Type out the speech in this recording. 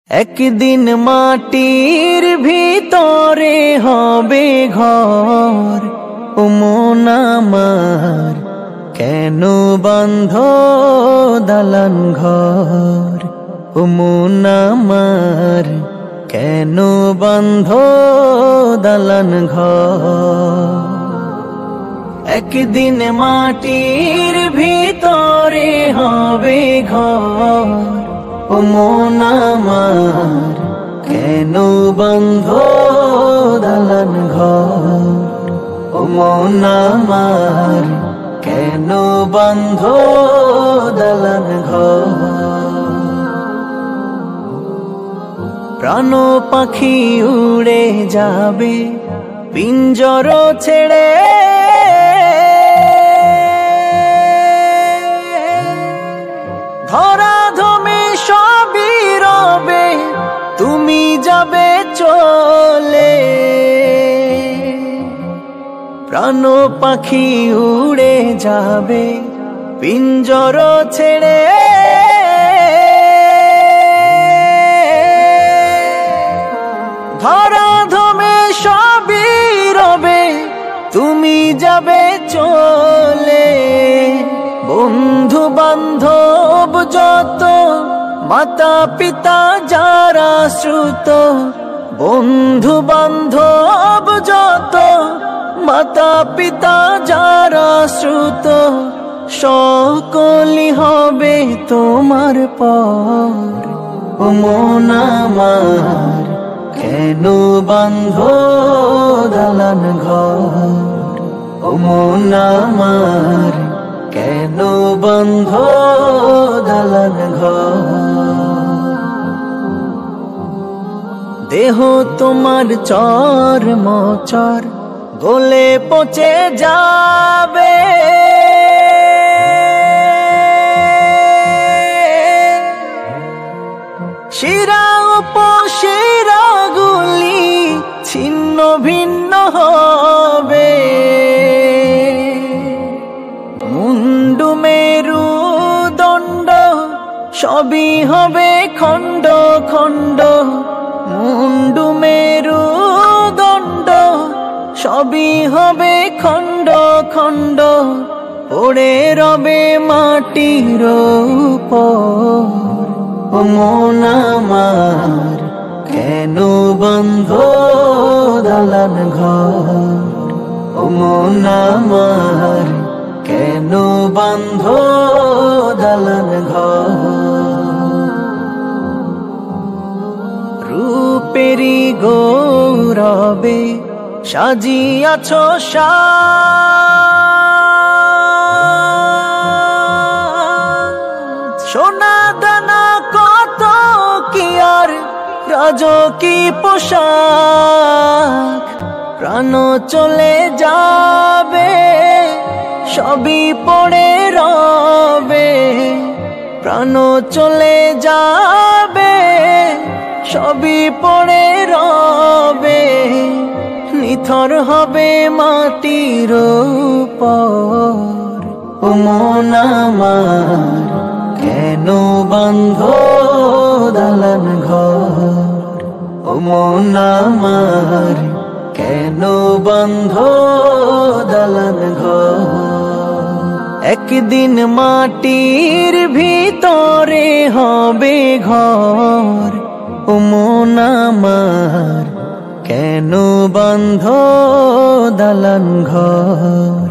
একদিন মাটির ভিতরে হবে ঘর, ও মন আমার কেন বাঁধ দালান ঘর, ও মন আমার কেন বাঁধ দালান ঘর। একদিন মাটির ভিতরে হবে ঘর, ও মন আমার কেন বাঁধ দালান ঘর, ও মন আমার কেন বাঁধ দালান ঘর। প্রাণ পাখি উড়ে যাবে পিঞ্জর ছেড়ে, ধরাধমে সবই রবে তুমি যাবে চলে। প্রাণ পাখি উড়ে যাবে পিঞ্জর ছেড়ে, ধরাধমে সবই রবে তুমি যাবে চলে। বন্ধু বান্ধব যত, মাতা পিতা যারা শ্রুত, বন্ধু বান্ধব যত, মাতা পিতা যারা শ্রুত, সকলই হবে তোমার পর, ও মন আমার কেন বাঁধ দালান ঘর, ও মন আমার কেন বাঁধ দালান ঘর। দেহ তোমার চর মচর গলে পচে যাবে, শিরা উপশিরা গুলি ছিন্ন ভিন্ন হবে। মুন্ডু মেরু দণ্ড সবই হবে খণ্ড খণ্ড, মুন্ডু মেরু দণ্ড সবই হবে খণ্ড খণ্ড, পড়ে রবে মাটির উপর, ও মন আমার কেন বাঁধ দালান ঘর, ও মন আমার কেন বাঁধ দালান ঘর। রূপেরি গৌরবে সাজিয়াছ সোনা দানা কত কি আর রাজকী পোশাক। প্রাণ চলে যাবে সবই পড়ে রবে, প্রাণ চলে যাবে সবই পড়ে রবে, নিথর হবে মাটির উপর, ও মন আমার কেন বাঁধ দালান ঘর, ও মন আমার কেন বাঁধ দালান ঘর। একদিন মাটির ভিতরে হবে ঘর, ও মন আমার কেন বাঁধ দালান ঘর।